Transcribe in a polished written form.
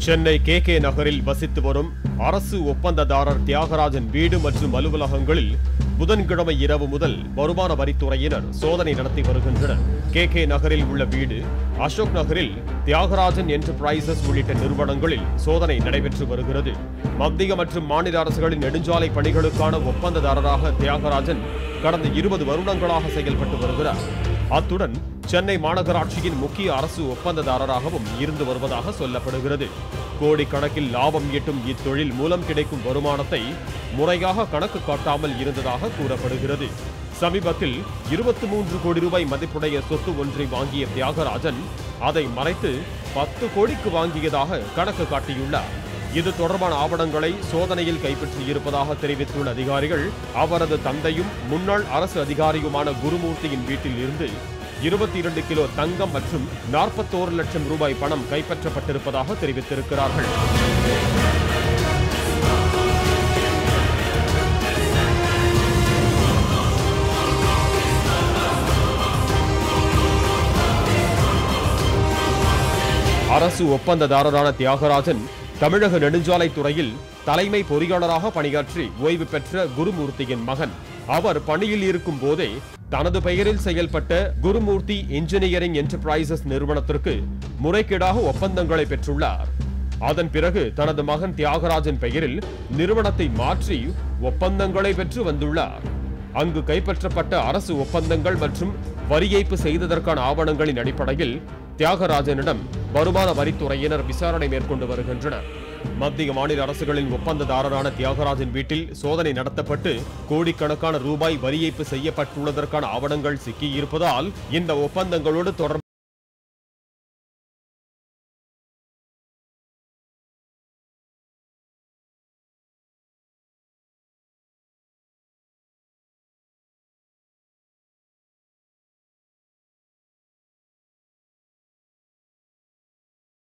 Chennai K நகரில் வசித்து வரும் அரசு ஒப்பந்ததாரர் தியாகராஜன் வீடு மற்றும் அலுவலகங்களில் புதன்கிழமை இரவு முதல் வருமான வரித்துறையினர் சோதனை நடத்தி வருகின்றனர். கே நகரில் உள்ள வீடு, அசோக் நகரில் தியாகராஜன் என்டர்பிரைசஸ் உள்ளிட்ட நிறுவனங்களில் சோதனை நடைபெற்று வருகிறது. மத்திய மற்றும் மாநில அரசுகளின் நெடுஞ்சாலை பணிகளுக்கான ஒப்பந்ததாரராக தியாகராஜன் கடந்த 20 வருடங்களாக செயல்பட்டு வருகிறார். அத்துடன் சென்னை மாநகராட்சியின் முக்கிய அரசு ஒப்பந்ததாரராகவும் இருந்து வருவதாக சொல்லப்படுகிறது. கோடிக்கணக்கில் லாபம் ஈட்டும் இத்தொழில் மூலம் கிடைக்கும் வருமானத்தை முறையாக கணக்கு காட்டாமல் இருந்ததாக கூறப்படுகிறது. சமீபத்தில் 23 கோடி ரூபாய் மதிப்புடைய சொத்து ஒன்றை வாங்கிய தியாகராஜன் அதை மறைத்து 10 கோடிக்கு வாங்கியதாக கணக்கு காட்டியுள்ளார். இது தொடர்பான ஆவணங்களை சோதனையில் கைப்பற்றியிருப்பதாக தெரிவித்துள்ள அதிகாரிகள், அவரது தந்தையும் முன்னாள் அரசு அதிகாரியுமான குருமூர்த்தியின் வீட்டில் இருந்து 22 கிலோ தங்கம் மற்றும் 41 லட்சம் ரூபாய் பணம் கைப்பற்றப்பட்டிருப்பதாக தெரிவித்திருக்கிறார்கள். அரசு ஒப்பந்ததாரரான தியாகராஜன் தமிழக நெடுஞ்சாலை துறையில் தலைமை பொறியாளராக பணியாற்றி ஓய்வு பெற்ற குருமூர்த்தியின் மகன். அவர் பணியில் இருக்கும் போதே தனது பெயரில் செயல்பட்ட குருமூர்த்தி இன்ஜினியரிங் என்டர்பிரைசஸ் நிறுவனத்திற்கு முறைகேடாக ஒப்பந்தங்களை பெற்றுள்ளார். அதன் பிறகு தனது மகன் தியாகராஜன் பெயரில் நிறுவனத்தை மாற்றி ஒப்பந்தங்களை பெற்று வந்துள்ளார். அங்கு கைப்பற்றப்பட்ட அரசு ஒப்பந்தங்கள் மற்றும் வரி ஏய்ப்பு செய்ததற்கான ஆவணங்களின் அடிப்படையில் தியாகராஜனிடம் வருமான வரித்துறையினர் விசாரணை மேற்கொண்டு வருகின்றனர். மத்திய மாநில அரசுகளின் ஒப்பந்ததாரரான தியாகராஜன் வீட்டில் சோதனை நடத்தப்பட்டு கோடிக்கணக்கான ரூபாய் வரி ஏய்ப்பு செய்யப்பட்டுள்ளதற்கான ஆவணங்கள் சிக்கியிருப்பதால் இந்த ஒப்பந்தங்களோடு தொடர்பு